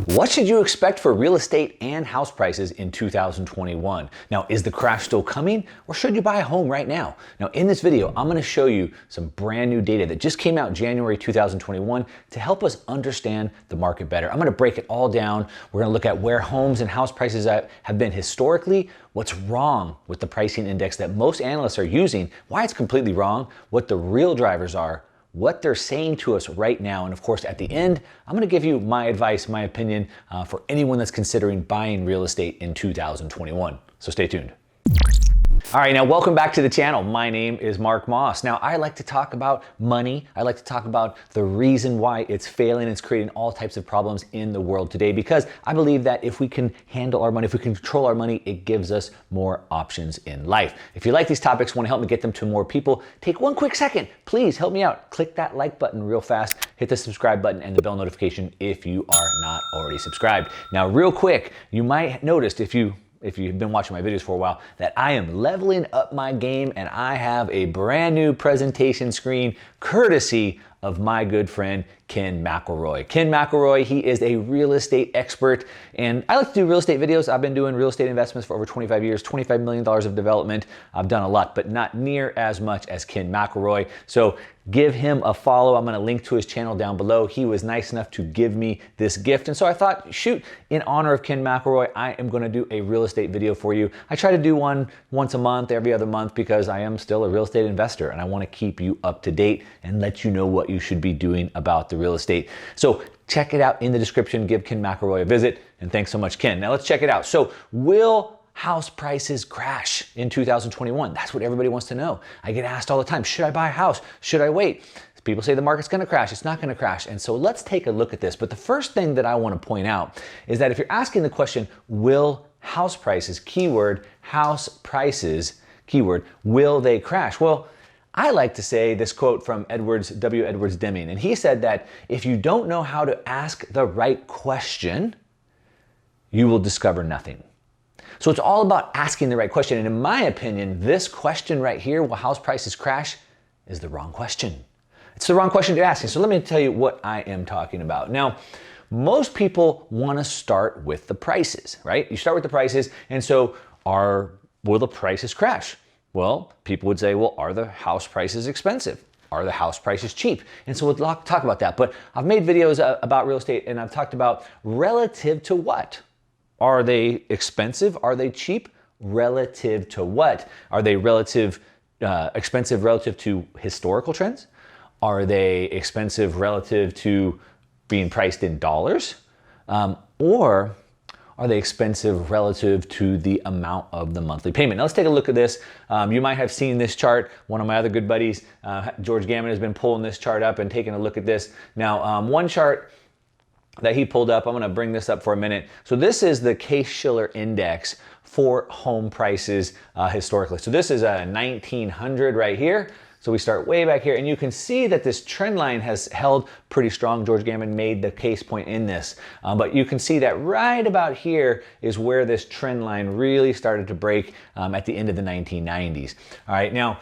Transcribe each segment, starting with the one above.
What should you expect for real estate and house prices in 2021? Now, is the crash still coming, or should you buy a home right now? Now, in this video, I'm gonna show you some brand new data that just came out January 2021 to help us understand the market better. I'm gonna break it all down. We're gonna look at where homes and house prices have been historically, what's wrong with the pricing index that most analysts are using, why it's completely wrong, what the real drivers are, what they're saying to us right now. And of course, at the end, I'm gonna give you my advice, my opinion for anyone that's considering buying real estate in 2021. So stay tuned. All right, now welcome back to the channel. My name is Mark Moss. Now, I like to talk about money. I like to talk about the reason why it's failing. It's creating all types of problems in the world today, because I believe that if we can handle our money, if we can control our money, it gives us more options in life. If you like these topics, want to help me get them to more people, take one quick second. Please help me out. Click that like button real fast. Hit the subscribe button and the bell notification if you are not already subscribed. Now, real quick, you might notice if you've been watching my videos for a while, that I am leveling up my game and I have a brand new presentation screen courtesy of my good friend, Ken McElroy. Ken McElroy, he is a real estate expert, and I like to do real estate videos. I've been doing real estate investments for over 25 years, $25 million of development. I've done a lot, but not near as much as Ken McElroy. So give him a follow. I'm gonna link to his channel down below. He was nice enough to give me this gift. And so I thought, shoot, in honor of Ken McElroy, I am gonna do a real estate video for you. I try to do one once a month, every other month, because I am still a real estate investor and I wanna keep you up to date and let you know what you should be doing about the real estate. So check it out in the description, give Ken McElroy a visit, and thanks so much, Ken. Now let's check it out. So will house prices crash in 2021? That's what everybody wants to know. I get asked all the time, should I buy a house? Should I wait? People say the market's gonna crash, it's not gonna crash. And so let's take a look at this. But the first thing that I wanna point out is that if you're asking the question, will house prices, keyword, house prices, keyword, will they crash? Well, I like to say this quote from W. Edwards Deming, and he said that if you don't know how to ask the right question, you will discover nothing. So it's all about asking the right question. And in my opinion, this question right here, will house prices crash, is the wrong question. It's the wrong question to ask. So let me tell you what I am talking about. Now, most people want to start with the prices, right? You start with the prices, and so will the prices crash? Well, people would say, well, are the house prices expensive? Are the house prices cheap? And so we'll talk about that. But I've made videos about real estate, and I've talked about relative to what? Are they expensive? Are they cheap? Relative to what? Are they expensive relative to historical trends? Are they expensive relative to being priced in dollars? Or are they expensive relative to the amount of the monthly payment? Now let's take a look at this. You might have seen this chart. One of my other good buddies, George Gammon, has been pulling this chart up and taking a look at this. Now, one chart that he pulled up, I'm gonna bring this up for a minute. So this is the Case-Shiller Index for home prices historically. So this is a 1900 right here. So we start way back here, and you can see that this trend line has held pretty strong. George Gammon made the case point in this. But you can see that right about here is where this trend line really started to break at the end of the 1990s. All right, now,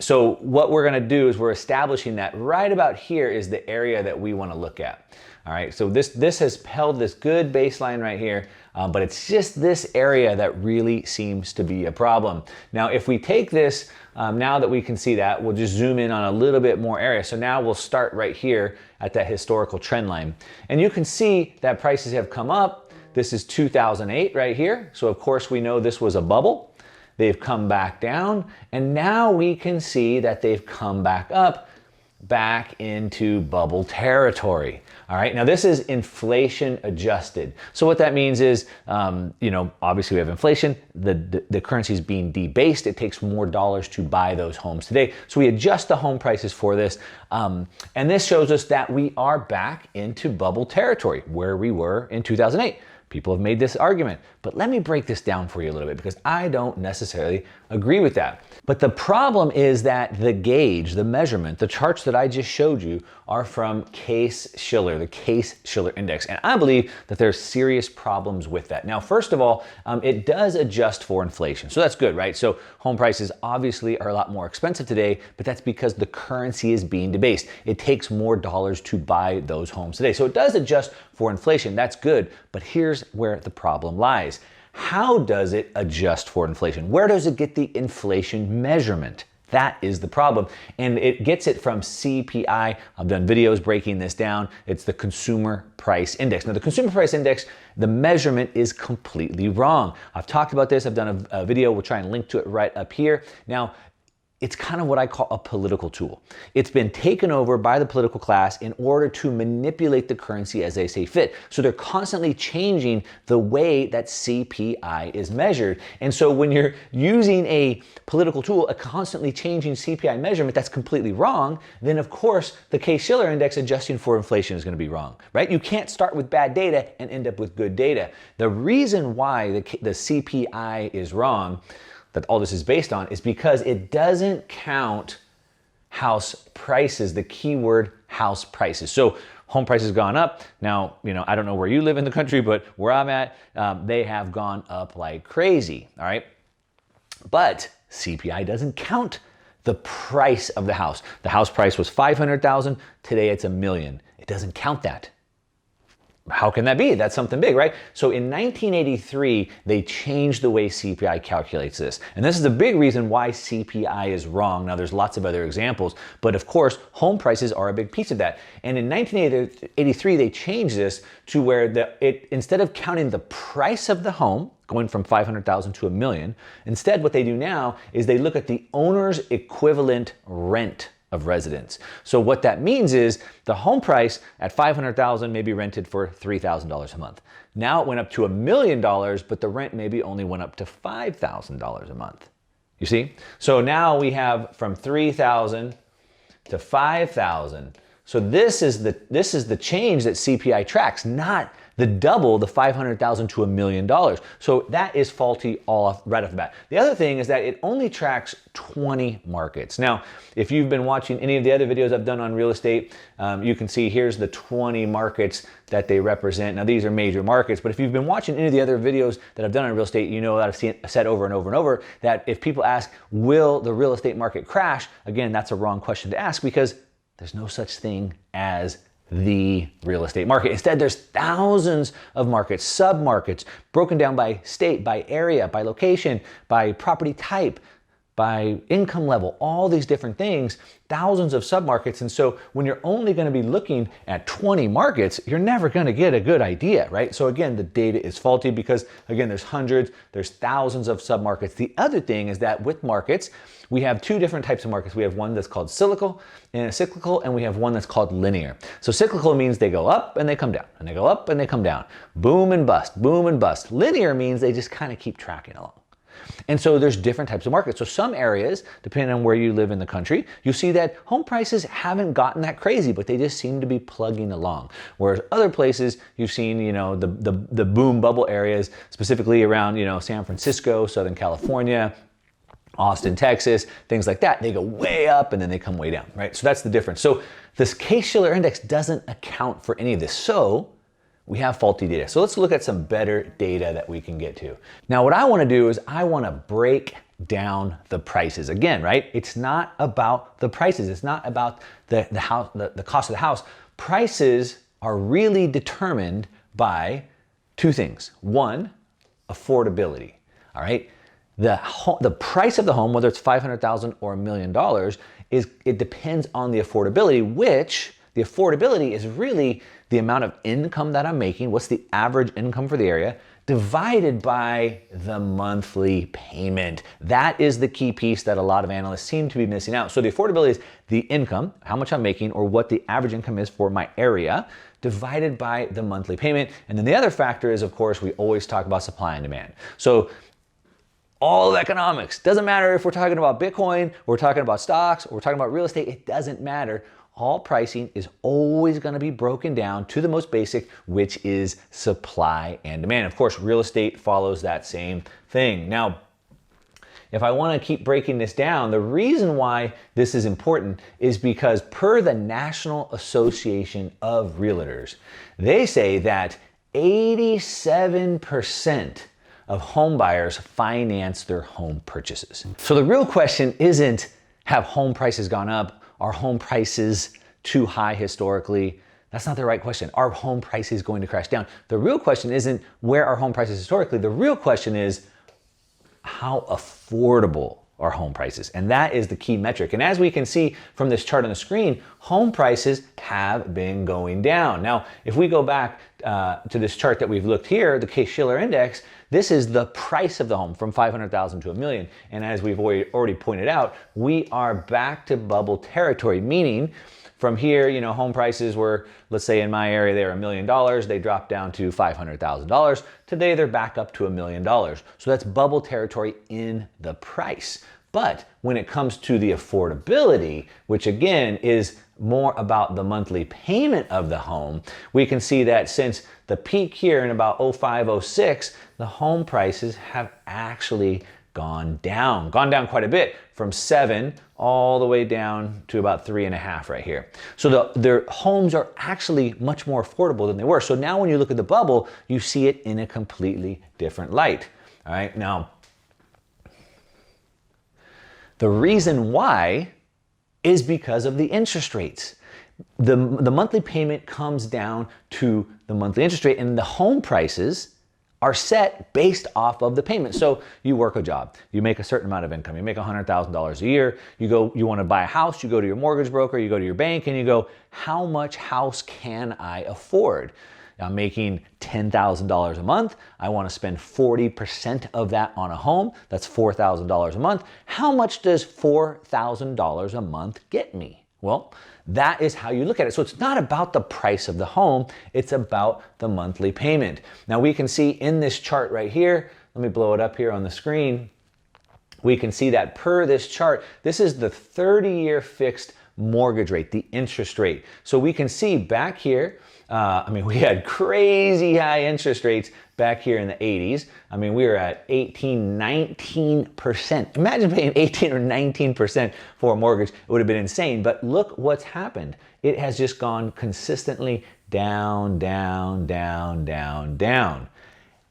so what we're gonna do is we're establishing that right about here is the area that we wanna look at. All right, so this has held this good baseline right here, but it's just this area that really seems to be a problem. Now, if we take this, now that we can see that, we'll just zoom in on a little bit more area. So now we'll start right here at that historical trend line. And you can see that prices have come up. This is 2008 right here. So of course we know this was a bubble. They've come back down, and now we can see that they've come back up, back into bubble territory. All right, now this is inflation adjusted. So what that means is, obviously we have inflation, the currency is being debased, it takes more dollars to buy those homes today. So we adjust the home prices for this, and this shows us that we are back into bubble territory where we were in 2008. People have made this argument, but let me break this down for you a little bit, because I don't necessarily agree with that. But the problem is that the gauge, the measurement, the charts that I just showed you are from Case-Shiller. the Case-Shiller Index. And I believe that there's serious problems with that. Now, first of all, it does adjust for inflation. So that's good, right? So home prices obviously are a lot more expensive today, but that's because the currency is being debased. It takes more dollars to buy those homes today. So it does adjust for inflation. That's good. But here's where the problem lies. How does it adjust for inflation? Where does it get the inflation measurement? That is the problem. And it gets it from CPI. I've done videos breaking this down. It's the Consumer Price Index. Now, the Consumer Price Index, the measurement is completely wrong. I've talked about this. I've done a video. We'll try and link to it right up here. Now, it's kind of what I call a political tool. It's been taken over by the political class in order to manipulate the currency as they see fit. So they're constantly changing the way that CPI is measured. And so when you're using a political tool, a constantly changing CPI measurement that's completely wrong, then of course the Case-Shiller Index adjusting for inflation is going to be wrong, right? You can't start with bad data and end up with good data. The reason why the CPI is wrong, that all this is based on, is because it doesn't count house prices, the keyword house prices. So home prices have gone up. Now, I don't know where you live in the country, but where I'm at, they have gone up like crazy, all right? But CPI doesn't count the price of the house. The house price was $500,000, today it's $1 million. It doesn't count that. How can that be? That's something big, right? So in 1983, they changed the way CPI calculates this. And this is a big reason why CPI is wrong. Now, there's lots of other examples, but of course, home prices are a big piece of that. And in 1983, they changed this to where instead of counting the price of the home, going from $500,000 to $1 million, instead what they do now is they look at the owner's equivalent rent of residence. So what that means is the home price at $500,000 may be rented for $3,000 a month. Now it went up to $1 million, but the rent maybe only went up to $5,000 a month. You see? So now we have from $3,000 to $5,000. So this is the change that CPI tracks, not the double, the $500,000 to $1 million. So that is faulty right off the bat. The other thing is that it only tracks 20 markets. Now, if you've been watching any of the other videos I've done on real estate, you can see here's the 20 markets that they represent. Now, these are major markets, but if you've been watching any of the other videos that I've done on real estate, you know that I've said over and over and over that if people ask, will the real estate market crash? Again, that's a wrong question to ask because there's no such thing as the real estate market. Instead, there's thousands of markets, sub-markets, broken down by state, by area, by location, by property type, by income level, all these different things, thousands of sub-markets. And so when you're only going to be looking at 20 markets, you're never going to get a good idea, right? So again, the data is faulty because again, there's hundreds, there's thousands of sub-markets. The other thing is that with markets, we have two different types of markets. We have one that's called cyclical, and we have one that's called linear. So cyclical means they go up and they come down, and they go up and they come down. Boom and bust, boom and bust. Linear means they just kind of keep tracking along. And so there's different types of markets. So some areas, depending on where you live in the country, you see that home prices haven't gotten that crazy, but they just seem to be plugging along. Whereas other places, you've seen, the boom bubble areas, specifically around, San Francisco, Southern California, Austin, Texas, things like that. They go way up and then they come way down, right? So that's the difference. So this Case-Shiller Index doesn't account for any of this. So we have faulty data. So let's look at some better data that we can get to. Now, what I want to do is I want to break down the prices. Again, right? It's not about the prices. It's not about the cost of the house. Prices are really determined by two things. One, affordability. All right. The price of the home, whether it's $500,000 or $1 million, it depends on the affordability, which the affordability is really the amount of income that I'm making, what's the average income for the area, divided by the monthly payment. That is the key piece that a lot of analysts seem to be missing out. So the affordability is the income, how much I'm making, or what the average income is for my area, divided by the monthly payment. And then the other factor is, of course, we always talk about supply and demand. So all of economics, doesn't matter if we're talking about Bitcoin, we're talking about stocks, or we're talking about real estate, it doesn't matter. All pricing is always going to be broken down to the most basic, which is supply and demand. Of course, real estate follows that same thing. Now, if I want to keep breaking this down, the reason why this is important is because per the National Association of Realtors, they say that 87% of home buyers finance their home purchases. So the real question isn't, have home prices gone up? Are home prices too high historically? That's not the right question. Are home prices going to crash down? The real question isn't where are home prices historically? The real question is how affordable are home prices? And that is the key metric. And as we can see from this chart on the screen, home prices have been going down. Now, if we go back to this chart that we've looked here, the Case-Shiller Index, this is the price of the home from 500,000 to $1 million. And as we've already pointed out, we are back to bubble territory, meaning from here, you know, home prices were, let's say in my area, they were $1 million. They dropped down to $500,000. Today, they're back up to $1 million. So that's bubble territory in the price. But when it comes to the affordability, which again is more about the monthly payment of the home, we can see that since the peak here in about 05, 06, the home prices have actually gone down quite a bit, from 7 all the way down to about 3.5 right here. So their homes are actually much more affordable than they were. So now when you look at the bubble, you see it in a completely different light. All right, now the reason why is because of the interest rates. The monthly payment comes down to the monthly interest rate, and the home prices are set based off of the payment. So you work a job, you make a certain amount of income, you make $100,000 a year, you want to buy a house, you go to your mortgage broker, you go to your bank, and you go, how much house can I afford? I'm making $10,000 a month. I want to spend 40% of that on a home. That's $4,000 a month. How much does $4,000 a month get me? Well, that is how you look at it. So it's not about the price of the home, it's about the monthly payment. Now we can see in this chart right here, let me blow it up here on the screen. We can see that per this chart, this is the 30-year fixed mortgage rate, the interest rate. So we can see back here, we had crazy high interest rates back here in the 80s. We were at 18, 19%. Imagine paying 18 or 19% for a mortgage. It would have been insane. But look what's happened. It has just gone consistently down, down, down, down, down,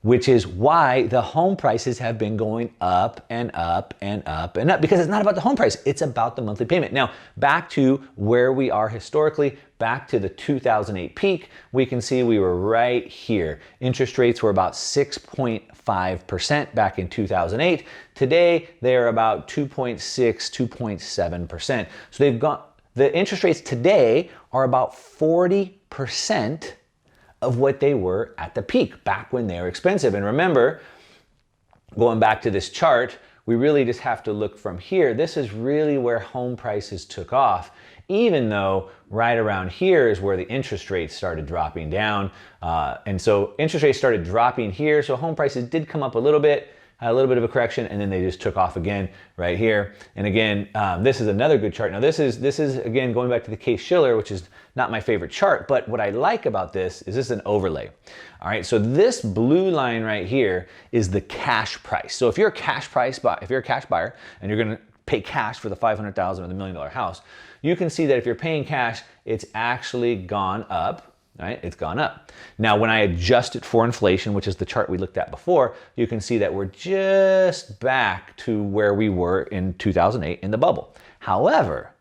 which is why the home prices have been going up and up and up and up, because it's not about the home price, it's about the monthly payment. Now, back to where we are historically, back to the 2008 peak, we can see we were right here. Interest rates were about 6.5% back in 2008. Today, they're about 2.6, 2.7%. So the interest rates today are about 40% of what they were at the peak, back when they were expensive. And remember, going back to this chart, we really just have to look from here. This is really where home prices took off, even though right around here is where the interest rates started dropping down. And so interest rates started dropping here, so home prices did come up a little bit of a correction, and then they just took off again right here. And again, this is another good chart. Now this is again going back to the Case-Shiller, which is not my favorite chart, but what I like about this is an overlay. All right, so this blue line right here is the cash price. So if you're a cash buyer and you're gonna pay cash for the $500,000 or the $1 million house, you can see that if you're paying cash, it's actually gone up. Right? It's gone up. Now, when I adjust it for inflation, which is the chart we looked at before, you can see that we're just back to where we were in 2008 in the bubble. However,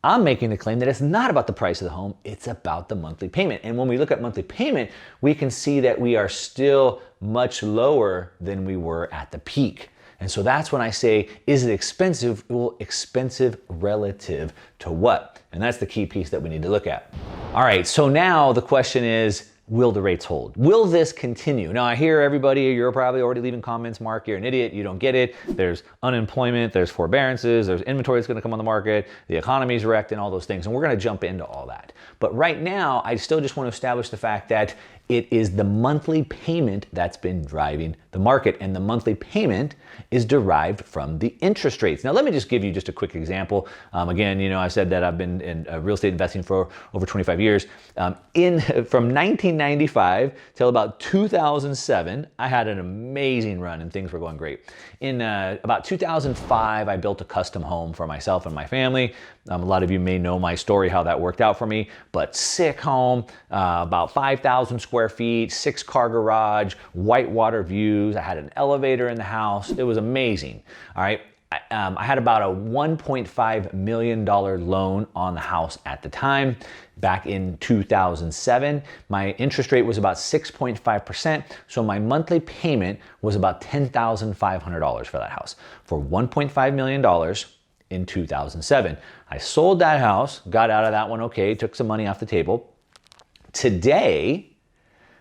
I'm making the claim that it's not about the price of the home, it's about the monthly payment. And when we look at monthly payment, we can see that we are still much lower than we were at the peak. And so that's when I say, is it expensive? Well, expensive relative to what? And that's the key piece that we need to look at. All right, so now the question is, will the rates hold? Will this continue? Now I hear everybody, you're probably already leaving comments, Mark, you're an idiot, you don't get it. There's unemployment, there's forbearances, there's inventory that's gonna come on the market, the economy's wrecked and all those things. And we're gonna jump into all that. But right now, I still just wanna establish the fact that It is the monthly payment that's been driving the market, and the monthly payment is derived from the interest rates. Now, let me just give you just a quick example. Again, I said that I've been in real estate investing for over 25 years. From 1995 till about 2007, I had an amazing run and things were going great. In about 2005, I built a custom home for myself and my family. A lot of you may know my story, how that worked out for me, but sick home, about 5,000 square feet, 6-car garage, whitewater views. I had an elevator in the house. It was amazing. All right. I had about a $1.5 million loan on the house at the time. Back in 2007, my interest rate was about 6.5%. So my monthly payment was about $10,500 for that house for $1.5 million in 2007. I sold that house, got out of that one okay, took some money off the table. Today,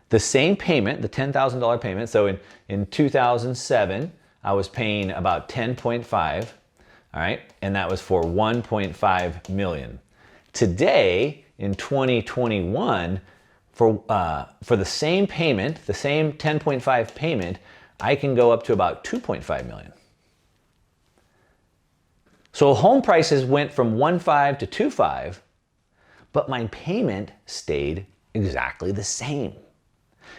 the same payment, the $10,000 payment, so in 2007, I was paying about 10.5, all right, and that was for 1.5 million. Today, in 2021, for the same payment, the same 10.5 payment, I can go up to about 2.5 million. So home prices went from 1.5 to 2.5, but my payment stayed exactly the same.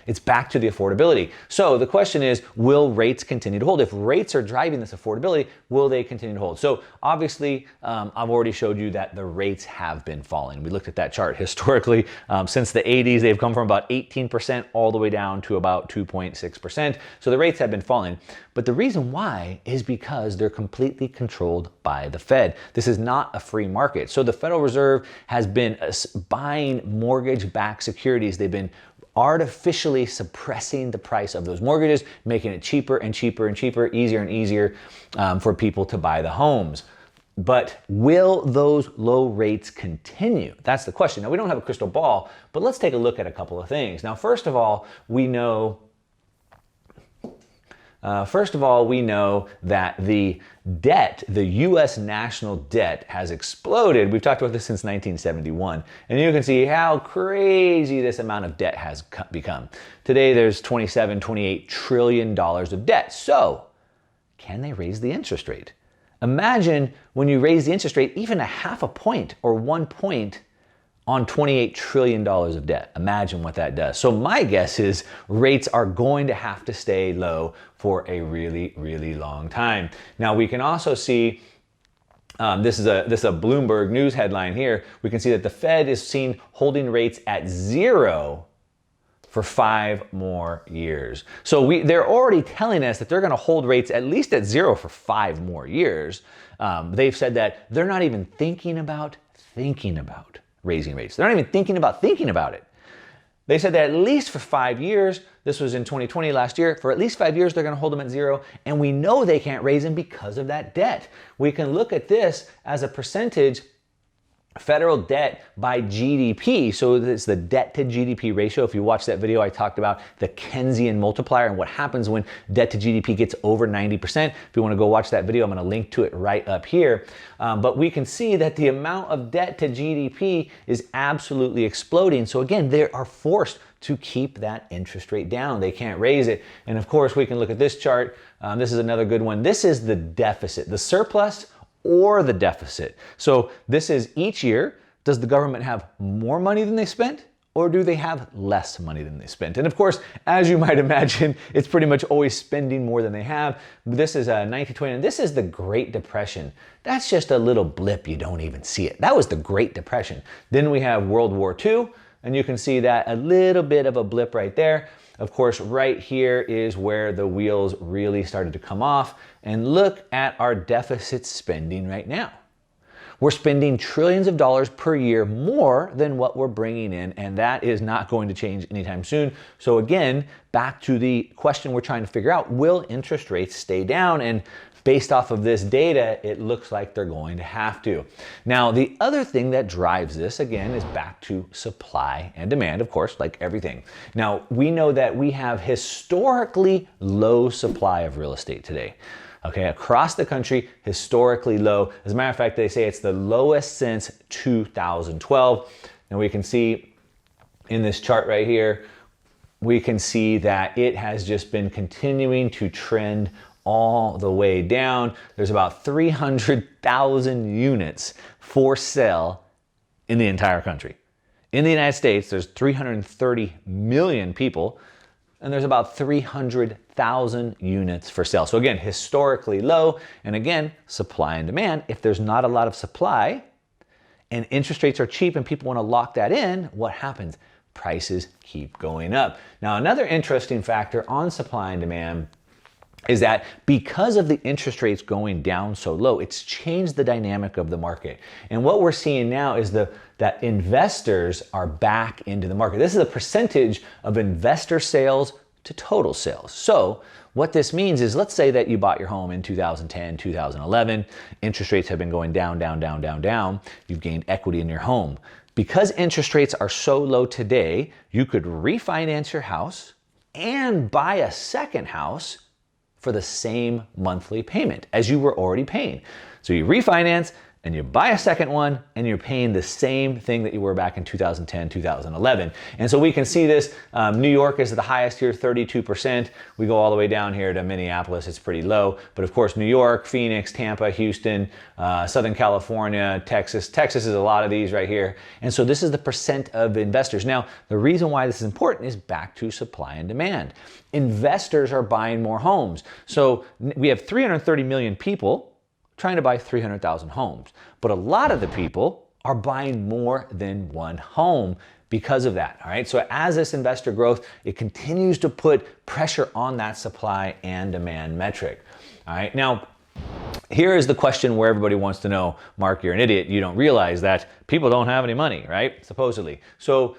It's back to the affordability. So the question is, will rates continue to hold? If rates are driving this affordability, will they continue to hold? So obviously, I've already showed you that the rates have been falling. We looked at that chart historically. Since the 80s, they've come from about 18% all the way down to about 2.6%. So the rates have been falling. But the reason why is because they're completely controlled by the Fed. This is not a free market. So the Federal Reserve has been buying mortgage-backed securities. They've been artificially suppressing the price of those mortgages, making it cheaper and cheaper and cheaper, easier and easier for people to buy the homes. But will those low rates continue? That's the question. Now, we don't have a crystal ball, but let's take a look at a couple of things. Now, first of all, we know that the debt, the U.S. national debt, has exploded. We've talked about this since 1971. And you can see how crazy this amount of debt has become. Today, there's $28 trillion of debt. So, can they raise the interest rate? Imagine when you raise the interest rate even 0.5 point or 1 point on $28 trillion of debt. Imagine what that does. So my guess is rates are going to have to stay low for a really, really long time. Now we can also see, this is a Bloomberg News headline here. We can see that the Fed is seen holding rates at 0 for 5 more years. So they're already telling us that they're gonna hold rates at least at 0 for 5 more years. They've said that they're not even thinking about raising rates. They're not even thinking about it. They said that at least for 5 years, this was in 2020 last year, for at least 5 years, they're gonna hold them at 0, and we know they can't raise them because of that debt. We can look at this as a percentage federal debt by GDP. So it's the debt to GDP ratio. If you watch that video, I talked about the Keynesian multiplier and what happens when debt to GDP gets over 90%. If you want to go watch that video, I'm going to link to it right up here. But we can see that the amount of debt to GDP is absolutely exploding. So again, they are forced to keep that interest rate down. They can't raise it. And of course, we can look at this chart. This is another good one. This is the deficit, the surplus or the deficit. So this is each year, does the government have more money than they spent, or do they have less money than they spent? And of course, as you might imagine, it's pretty much always spending more than they have. This is 1920, and this is the Great Depression. That's just a little blip, you don't even see it. That was the Great Depression. Then we have World War II, and you can see that a little bit of a blip right there. Of course, right here is where the wheels really started to come off. And look at our deficit spending right now. We're spending trillions of dollars per year more than what we're bringing in, and that is not going to change anytime soon. So again, back to the question we're trying to figure out, will interest rates stay down? And based off of this data, it looks like they're going to have to. Now, the other thing that drives this, again, is back to supply and demand, of course, like everything. Now, we know that we have historically low supply of real estate today. Okay, across the country, historically low. As a matter of fact, they say it's the lowest since 2012. And we can see in this chart right here, we can see that it has just been continuing to trend all the way down. There's about 300,000 units for sale in the entire country. In the United States, there's 330 million people, and there's about 300,000 units for sale. So again, historically low, and again, supply and demand. If there's not a lot of supply and interest rates are cheap and people want to lock that in, what happens? Prices keep going up. Now, another interesting factor on supply and demand is that because of the interest rates going down so low, it's changed the dynamic of the market. And what we're seeing now is that investors are back into the market. This is a percentage of investor sales to total sales. So what this means is, let's say that you bought your home in 2010, 2011, interest rates have been going down, down, down, down, down. You've gained equity in your home. Because interest rates are so low today, you could refinance your house and buy a second house for the same monthly payment as you were already paying. So you refinance and you buy a second one and you're paying the same thing that you were back in 2010, 2011. And so we can see this. New York is the highest here, 32%. We go all the way down here to Minneapolis, it's pretty low. But of course, New York, Phoenix, Tampa, Houston, Southern California, Texas. Texas is a lot of these right here. And so this is the percent of investors. Now, the reason why this is important is back to supply and demand. Investors are buying more homes. So we have 330 million people trying to buy 300,000 homes. But a lot of the people are buying more than one home because of that, all right? So as this investor growth, it continues to put pressure on that supply and demand metric, all right? Now, here is the question where everybody wants to know, Mark, you're an idiot. You don't realize that people don't have any money, right? Supposedly. So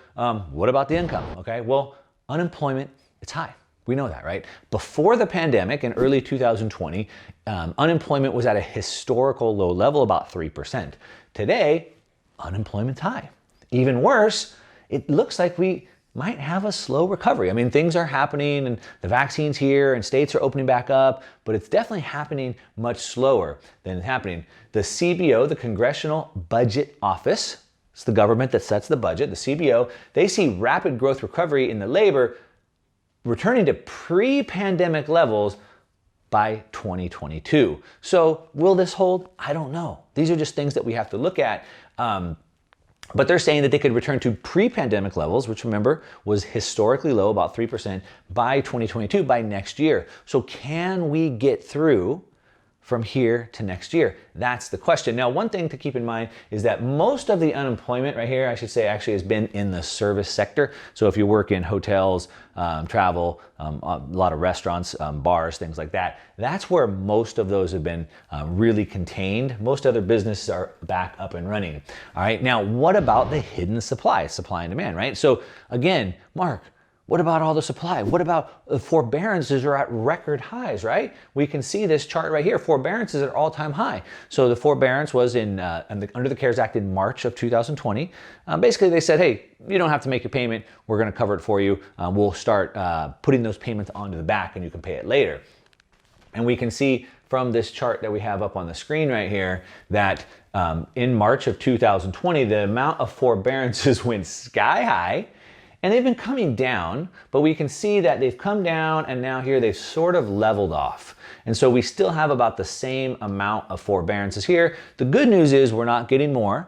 what about the income, okay? Well, unemployment, it's high. We know that, right? Before the pandemic in early 2020, unemployment was at a historical low level, about 3%. Today, unemployment's high. Even worse, it looks like we might have a slow recovery. I mean, things are happening and the vaccine's here and states are opening back up, but it's definitely happening much slower than it's happening. The CBO, the Congressional Budget Office, it's the government that sets the budget, the CBO, they see rapid growth recovery in the labor returning to pre-pandemic levels by 2022. So will this hold? I don't know. These are just things that we have to look at. But they're saying that they could return to pre-pandemic levels, which remember was historically low, about 3%, by 2022, by next year. So can we get through from here to next year? That's the question. Now, one thing to keep in mind is that most of the unemployment right here, I should say, actually has been in the service sector. So if you work in hotels, travel, a lot of restaurants, bars, things like that, that's where most of those have been really contained. Most other businesses are back up and running. All right, now what about the hidden supply and demand, right? So again, Mark, what about all the supply? What about the forbearances are at record highs, right? We can see this chart right here. Forbearances at all-time high. So the forbearance was under the CARES Act in March of 2020. Basically, they said, hey, you don't have to make a payment. We're going to cover it for you. We'll start putting those payments onto the back and you can pay it later. And we can see from this chart that we have up on the screen right here that in March of 2020, the amount of forbearances went sky high. And they've been coming down, but we can see that they've come down and now here they've sort of leveled off. And so we still have about the same amount of forbearances here. The good news is we're not getting more.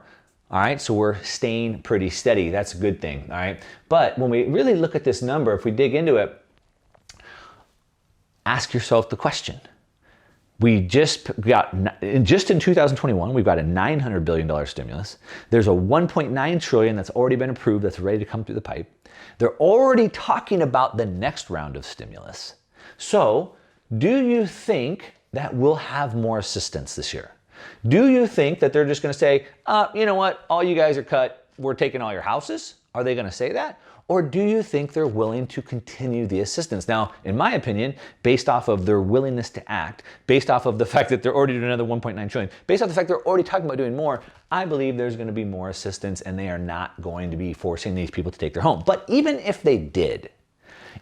All right, so we're staying pretty steady. That's a good thing, all right? But when we really look at this number, if we dig into it, ask yourself the question. We just in 2021, we've got a $900 billion stimulus. There's a $1.9 trillion that's already been approved that's ready to come through the pipe. They're already talking about the next round of stimulus. So do you think that we'll have more assistance this year? Do you think that they're just gonna say, you know what, all you guys are cut, we're taking all your houses? Are they gonna say that? Or do you think they're willing to continue the assistance? Now, in my opinion, based off of their willingness to act, based off of the fact that they're already doing another 1.9 trillion, based off the fact they're already talking about doing more, I believe there's gonna be more assistance and they are not going to be forcing these people to take their home. But even if they did,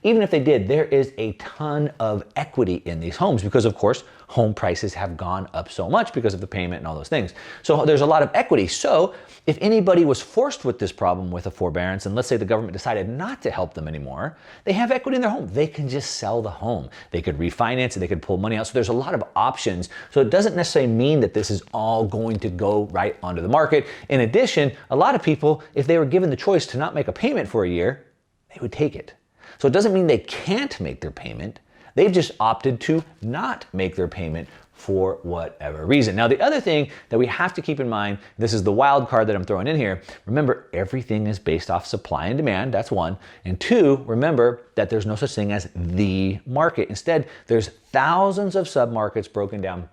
Even if they did, there is a ton of equity in these homes because, of course, home prices have gone up so much because of the payment and all those things. So there's a lot of equity. So if anybody was forced with this problem with a forbearance, and let's say the government decided not to help them anymore, they have equity in their home. They can just sell the home. They could refinance it. They could pull money out. So there's a lot of options. So it doesn't necessarily mean that this is all going to go right onto the market. In addition, a lot of people, if they were given the choice to not make a payment for a year, they would take it. So it doesn't mean they can't make their payment. They've just opted to not make their payment for whatever reason. Now, the other thing that we have to keep in mind, this is the wild card that I'm throwing in here. Remember, everything is based off supply and demand. That's one. And two, remember that there's no such thing as the market. Instead, there's thousands of submarkets broken down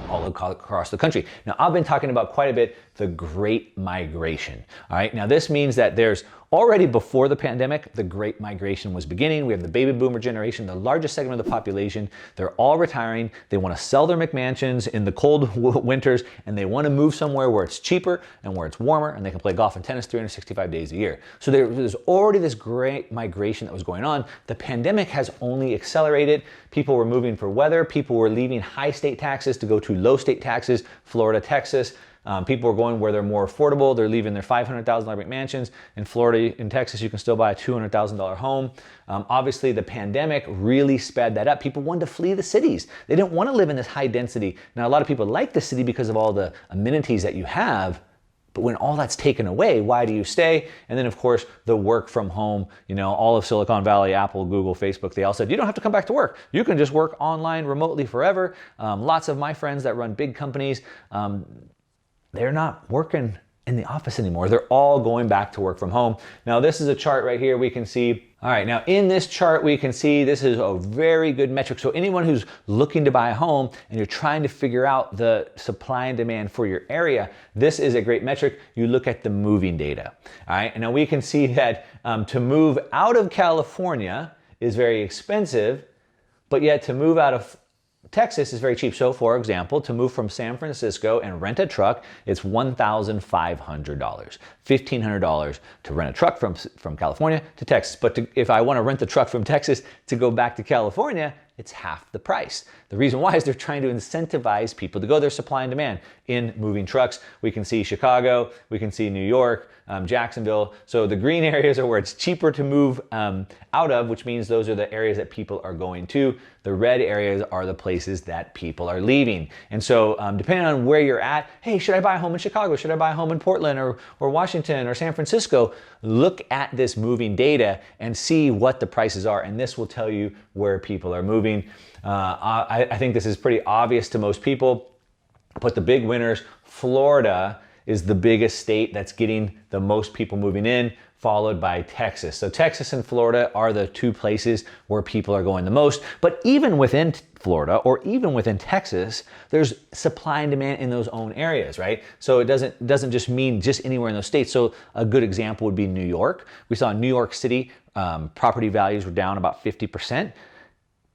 all across the country. Now, I've been talking about quite a bit the Great Migration. All right, now this means that there's already before the pandemic, the Great Migration was beginning. We have the baby boomer generation, the largest segment of the population. They're all retiring. They want to sell their McMansions in the cold winters, and they want to move somewhere where it's cheaper and where it's warmer, and they can play golf and tennis 365 days a year. So there's already this great migration that was going on. The pandemic has only accelerated. People were moving for weather. People were leaving high state taxes to go to low state taxes, Florida, Texas. People are going where they're more affordable. They're leaving their $500,000 McMansions. In Florida, in Texas, you can still buy a $200,000 home. Obviously, the pandemic really sped that up. People wanted to flee the cities. They didn't want to live in this high density. Now, a lot of people like the city because of all the amenities that you have. But when all that's taken away, why do you stay? And then, of course, the work from home, all of Silicon Valley, Apple, Google, Facebook, they all said, you don't have to come back to work. You can just work online remotely forever. Lots of my friends that run big companies, they're not working in the office anymore. They're all going back to work from home. Now, this is a chart right here we can see. All right, now in this chart, we can see this is a very good metric. So anyone who's looking to buy a home and you're trying to figure out the supply and demand for your area, this is a great metric. You look at the moving data. All right, and now we can see that to move out of California is very expensive, but yet to move out of Texas is very cheap. So for example, to move from San Francisco and rent a truck, it's $1,500, $1,500 to rent a truck from California to Texas. But if I want to rent the truck from Texas to go back to California, it's half the price. The reason why is they're trying to incentivize people to go. There's supply and demand in moving trucks. We can see Chicago, we can see New York, Jacksonville. So the green areas are where it's cheaper to move out of, which means those are the areas that people are going to. The red areas are the places that people are leaving. And so depending on where you're at, hey, should I buy a home in Chicago? Should I buy a home in Portland or Washington or San Francisco? Look at this moving data and see what the prices are. And this will tell you where people are moving. I think this is pretty obvious to most people, but the big winners, Florida is the biggest state that's getting the most people moving in, followed by Texas. So Texas and Florida are the two places where people are going the most. But even within Florida or even within Texas, there's supply and demand in those own areas, right? So it doesn't just mean just anywhere in those states. So a good example would be New York. We saw in New York City, property values were down about 50%.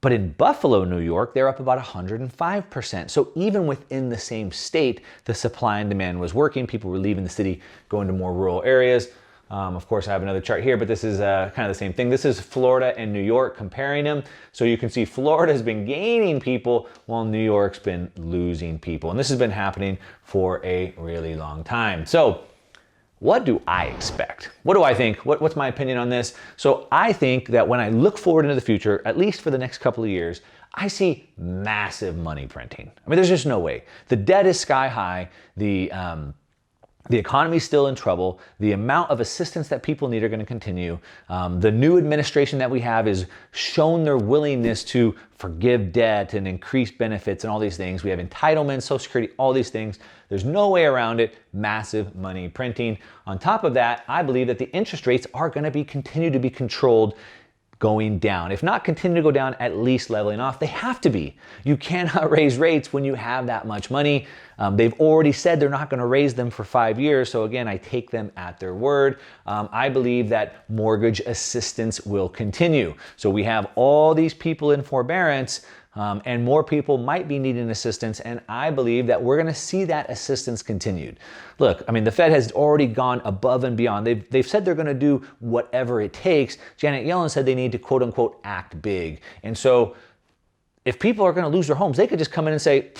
But in Buffalo, New York, they're up about 105%. So even within the same state, the supply and demand was working. People were leaving the city, going to more rural areas. Of course, I have another chart here, but this is kind of the same thing. This is Florida and New York, comparing them. So you can see Florida has been gaining people while New York's been losing people. And this has been happening for a really long time. So what do I expect? What do I think? What's my opinion on this? So I think that when I look forward into the future, at least for the next couple of years, I see massive money printing. I mean, there's just no way. The debt is sky high. The economy's still in trouble. The amount of assistance that people need are going to continue. The new administration that we have has shown their willingness to forgive debt and increase benefits and all these things. We have entitlements, Social Security, all these things. There's no way around it. Massive money printing. On top of that, I believe that the interest rates are going to continue to be controlled, going down. If not continue to go down, at least leveling off. They have to be. You cannot raise rates when you have that much money. They've already said they're not going to raise them for 5 years. So again, I take them at their word. I believe that mortgage assistance will continue. So we have all these people in forbearance, and more people might be needing assistance, and I believe that we're going to see that assistance continued. Look, I mean, the Fed has already gone above and beyond. They've said they're going to do whatever it takes. Janet Yellen said they need to, quote unquote, act big. And so if people are going to lose their homes, they could just come in and say,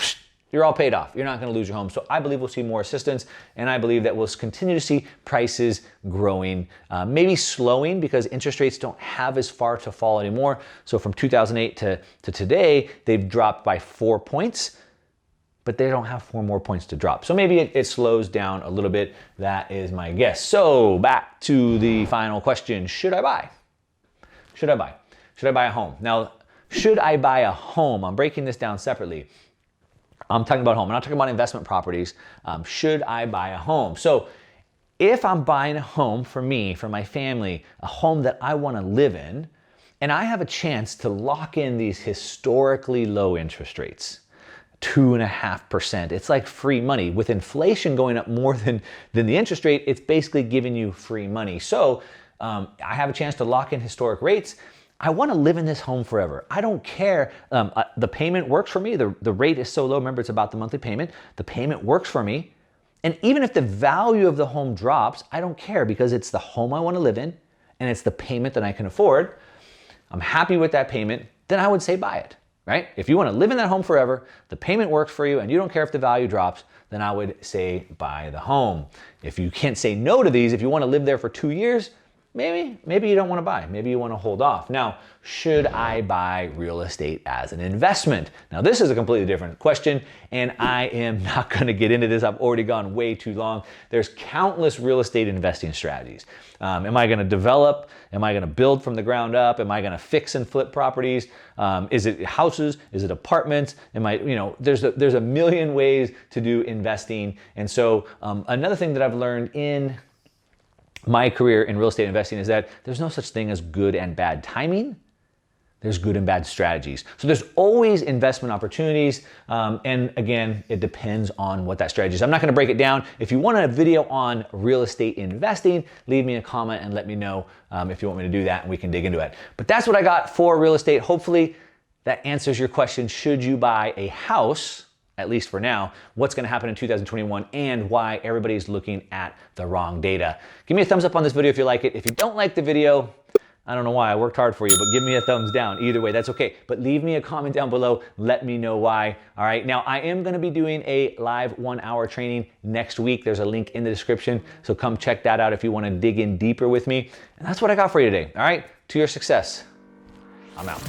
you're all paid off. You're not going to lose your home. So I believe we'll see more assistance, and I believe that we'll continue to see prices growing, maybe slowing because interest rates don't have as far to fall anymore. So from 2008 to today, they've dropped by 4 points, but they don't have 4 more points to drop. So maybe it slows down a little bit. That is my guess. So back to the final question. Should I buy? Should I buy? Should I buy a home? Now, should I buy a home? I'm breaking this down separately. I'm talking about home. I'm not talking about investment properties. Should I buy a home? So if I'm buying a home for me, for my family, a home that I want to live in, and I have a chance to lock in these historically low interest rates, 2.5%. It's like free money. With inflation going up more than the interest rate, it's basically giving you free money. So I have a chance to lock in historic rates. I want to live in this home forever. I don't care. The payment works for me. The rate is so low. Remember, it's about the monthly payment. The payment works for me. And even if the value of the home drops, I don't care because it's the home I want to live in and it's the payment that I can afford. I'm happy with that payment. Then I would say buy it, right? If you want to live in that home forever, the payment works for you and you don't care if the value drops, then I would say buy the home. If you can't say no to these, if you want to live there for 2 years, maybe you don't want to buy. Maybe you want to hold off. Now, should I buy real estate as an investment? Now, this is a completely different question, and I am not going to get into this. I've already gone way too long. There's countless real estate investing strategies. Am I going to develop? Am I going to build from the ground up? Am I going to fix and flip properties? Is it houses? Is it apartments? There's a million ways to do investing. And so another thing that I've learned in my career in real estate investing is that there's no such thing as good and bad timing. There's good and bad strategies. So there's always investment opportunities. And again, it depends on what that strategy is. I'm not going to break it down. If you want a video on real estate investing, leave me a comment and let me know if you want me to do that and we can dig into it. But that's what I got for real estate. Hopefully that answers your question. Should you buy a house? At least for now, what's going to happen in 2021 and why everybody's looking at the wrong data. Give me a thumbs up on this video if you like it. If you don't like the video, I don't know why, I worked hard for you, but give me a thumbs down. Either way, that's okay. But leave me a comment down below. Let me know why. All right. Now, I am going to be doing a live 1-hour training next week. There's a link in the description. So come check that out if you want to dig in deeper with me. And that's what I got for you today. All right. To your success. I'm out.